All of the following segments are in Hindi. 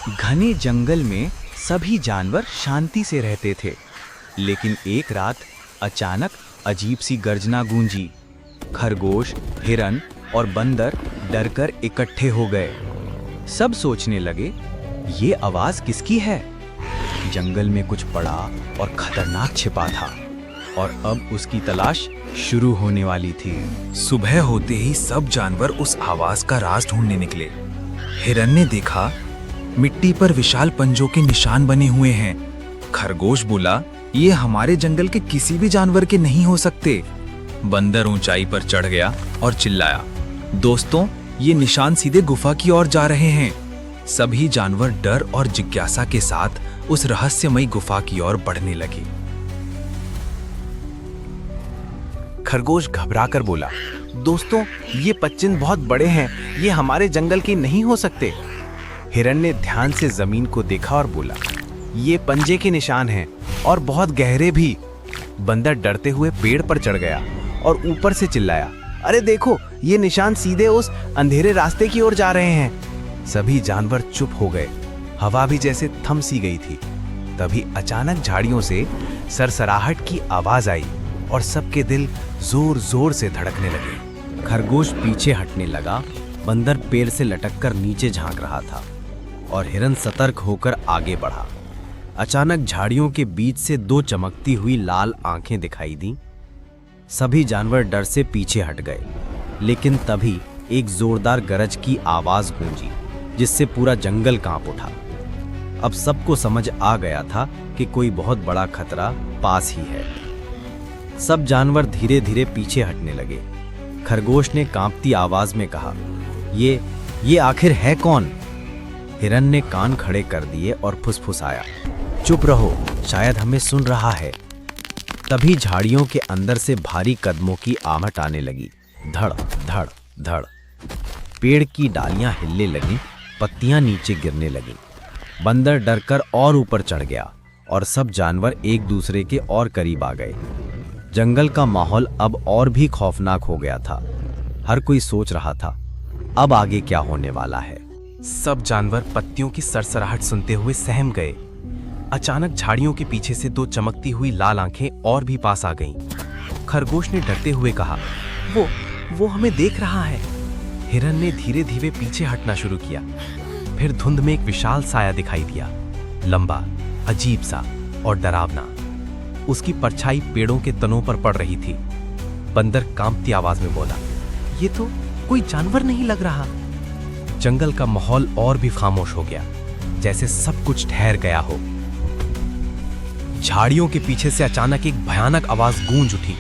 घने जंगल में सभी जानवर शांति से रहते थे, लेकिन एक रात अचानक अजीब सी गर्जना गूंजी। खरगोश, हिरन और बंदर डरकर इकट्ठे हो गए। सब सोचने लगे, ये आवाज किसकी है? जंगल में कुछ बड़ा और खतरनाक छिपा था और अब उसकी तलाश शुरू होने वाली थी। सुबह होते ही सब जानवर उस आवाज का राज ढूंढने निकले। हिरन ने देखा मिट्टी पर विशाल पंजों के निशान बने हुए हैं। खरगोश बोला, ये हमारे जंगल के किसी भी जानवर के नहीं हो सकते। बंदर ऊंचाई पर चढ़ गया और चिल्लाया, दोस्तों, ये निशान सीधे गुफा की ओर जा रहे हैं। सभी जानवर डर और जिज्ञासा के साथ उस रहस्यमयी गुफा की ओर बढ़ने लगे। खरगोश घबराकर बोला, दोस्तों, ये पच्चिन बहुत बड़े हैं, ये हमारे जंगल के नहीं हो सकते। हिरन ने ध्यान से जमीन को देखा और बोला, ये पंजे के निशान हैं और बहुत गहरे भी। बंदर डरते हुए पेड़ पर चढ़ गया और ऊपर से चिल्लाया, अरे देखो, ये निशान सीधे उस अंधेरे रास्ते की ओर जा रहे हैं। सभी जानवर चुप हो गए, हवा भी जैसे थम सी गई थी। तभी अचानक झाड़ियों से सरसराहट की आवाज आई और सबके दिल जोर जोर से धड़कने लगे। खरगोश पीछे हटने लगा, बंदर पेड़ से लटककर नीचे झांक रहा था और हिरन सतर्क होकर आगे बढ़ा। अचानक झाड़ियों के बीच से दो चमकती हुई लाल आंखें दिखाई दी। सभी जानवर डर से पीछे हट गए, लेकिन तभी एक जोरदार गरज की आवाज गूंजी, जिससे पूरा जंगल कांप उठा। अब सबको समझ आ गया था कि कोई बहुत बड़ा खतरा पास ही है। सब जानवर धीरे धीरे पीछे हटने लगे। खरगोश ने कांपती आवाज में कहा, ये आखिर है कौन? हिरन ने कान खड़े कर दिए और फुसफुसाया, चुप रहो, शायद हमें सुन रहा है। तभी झाड़ियों के अंदर से भारी कदमों की आहट आने लगी। धड़ धड़ धड़। पेड़ की डालियां हिलने लगी, पत्तियां नीचे गिरने लगीं। बंदर डरकर और ऊपर चढ़ गया और सब जानवर एक दूसरे के और करीब आ गए। जंगल का माहौल अब और भी खौफनाक हो गया था। हर कोई सोच रहा था, अब आगे क्या होने वाला है। सब जानवर पत्तियों की सरसराहट सुनते हुए सहम गए। अचानक झाड़ियों के पीछे से दो चमकती हुई लाल आंखें और भी पास आ गईं। खरगोश ने डरते हुए कहा, वो हमें देख रहा है। हिरन ने धीरे धीरे पीछे हटना शुरू किया। फिर धुंध में एक विशाल साया दिखाई दिया, लंबा, अजीब सा और डरावना। उसकी परछाई पेड़ों के तनों पर पड़ रही थी। बंदर कांपती आवाज में बोला, ये तो कोई जानवर नहीं लग रहा। जंगल का माहौल और भी खामोश हो गया, जैसे सब कुछ ठहर गया हो। झाड़ियों के पीछे से अचानक एक भयानक आवाज गूंज उठी।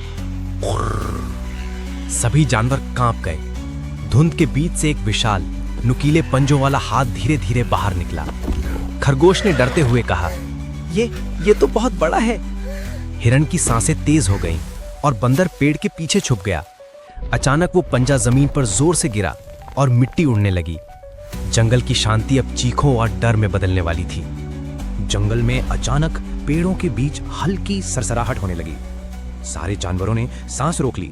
सभी जानवर कांप गए। धुंध के बीच से एक विशाल, नुकीले पंजों वाला हाथ धीरे धीरे बाहर निकला। खरगोश ने डरते हुए कहा, ये तो बहुत बड़ा है। हिरन की सांसें तेज हो गईं और बंदर पेड़ के पीछे छुप गया। अचानक वो पंजा जमीन पर जोर से गिरा और मिट्टी उड़ने लगी। जंगल की शांति अब चीखों और डर में बदलने वाली थी। जंगल में अचानक पेड़ों के बीच हल्की सरसराहट होने लगी। सारे जानवरों ने सांस रोक ली।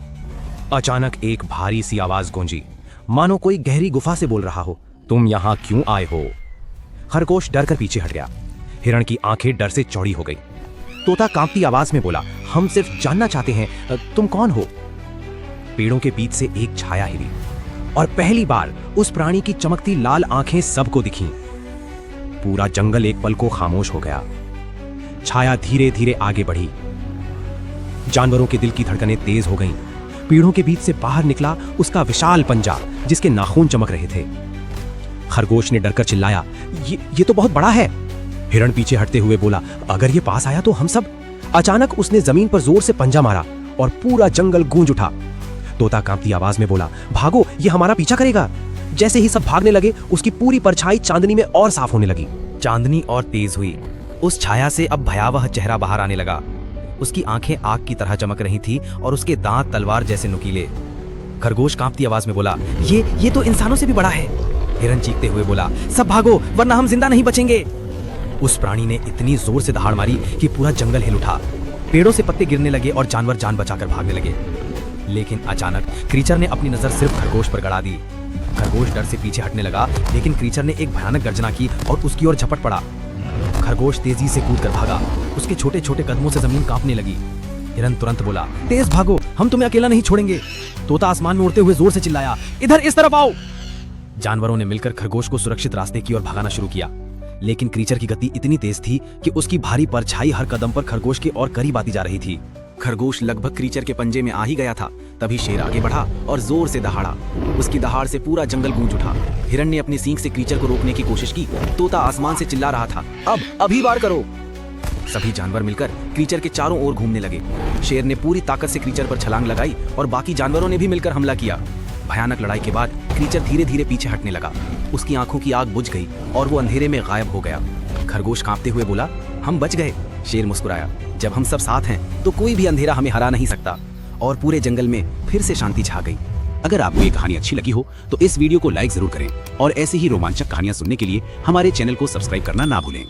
अचानक एक भारी सी आवाज गूंजी, मानो कोई गहरी गुफा से बोल रहा हो, तुम यहां क्यों आए हो? खरगोश डरकर पीछे हट गया। हिरण की आंखें डर से चौड़ी हो गई। तोता कांपती आवाज में बोला, हम सिर्फ जानना चाहते हैं, तुम कौन हो? पेड़ों के बीच से एक छाया हिली और पहली बार उस प्राणी की चमकती लाल आंखें सबको दिखीं। पूरा जंगल एक पल को खामोश हो गया। छाया धीरे धीरे आगे बढ़ी। जानवरों के दिल की धड़कनें तेज हो गईं। पेड़ों के बीच से बाहर निकला उसका विशाल पंजा, जिसके नाखून चमक रहे थे। खरगोश ने डरकर चिल्लाया, ये तो बहुत बड़ा है। हिरण पीछे हटते हुए बोला, अगर ये पास आया तो हम सब। अचानक उसने जमीन पर जोर से पंजा मारा और पूरा जंगल गूंज उठा। तोता कांपती आवाज में बोला, भागो, ये हमारा पीछा करेगा। जैसे ही सब भागने लगे, उसकी पूरी परछाई चांदनी में और साफ होने लगी। चांदनी और तेज हुई। उस छाया से अब भयावह चेहरा बाहर आने लगा। उसकी आंखें आग की तरह चमक रही थी और उसके दांत तलवार जैसे नुकीले। खरगोश कांपती आवाज में बोला, ये तो इंसानों से भी बड़ा है। हिरन चीखते हुए बोला, सब भागो, वरना हम जिंदा नहीं बचेंगे। उस प्राणी ने इतनी जोर से दहाड़ मारी कि पूरा जंगल हिल उठा। पेड़ों से पत्ते गिरने लगे और जानवर जान बचाकर भागने लगे। लेकिन अचानक क्रीचर ने अपनी नजर सिर्फ खरगोश पर गड़ा दी। खरगोश डर से पीछे हटने लगा, लेकिन क्रीचर ने एक भयानक गर्जना की और उसकी ओर झपट पड़ा। खरगोश तेजी से कूद कर भागा। उसके छोटे छोटे कदमों से जमीन कांपने लगी। हिरन तुरंत बोला, तेज भागो, हम तुम्हें अकेला नहीं छोड़ेंगे। तोता आसमान में उड़ते हुए जोर से चिल्लाया, इधर इस तरफ आओ। जानवरों ने मिलकर खरगोश को सुरक्षित रास्ते की ओर भगाना शुरू किया, लेकिन क्रीचर की गति इतनी तेज थी कि उसकी भारी परछाई हर कदम पर खरगोश के और करीब आती जा रही थी। खरगोश लगभग क्रीचर के पंजे में आ ही गया था, तभी शेर आगे बढ़ा और जोर से दहाड़ा। उसकी दहाड़ से पूरा जंगल गूंज उठा। हिरन ने अपनी सींग से क्रीचर को रोकने की कोशिश की। तोता आसमान से चिल्ला रहा था, अभी वार करो। सभी जानवर मिलकर क्रीचर के चारों ओर घूमने लगे। शेर ने पूरी ताकत से क्रीचर पर छलांग लगाई और बाकी जानवरों ने भी मिलकर हमला किया। भयानक लड़ाई के बाद क्रीचर धीरे धीरे पीछे हटने लगा। उसकी आंखों की आग बुझ गई और वो अंधेरे में गायब हो गया। खरगोश कांपते हुए बोला, हम बच गए। शेर मुस्कुराया, जब हम सब साथ हैं तो कोई भी अंधेरा हमें हरा नहीं सकता। और पूरे जंगल में फिर से शांति छा गई। अगर आपको ये कहानी अच्छी लगी हो तो इस वीडियो को लाइक जरूर करें और ऐसे ही रोमांचक कहानियां सुनने के लिए हमारे चैनल को सब्सक्राइब करना ना भूलें।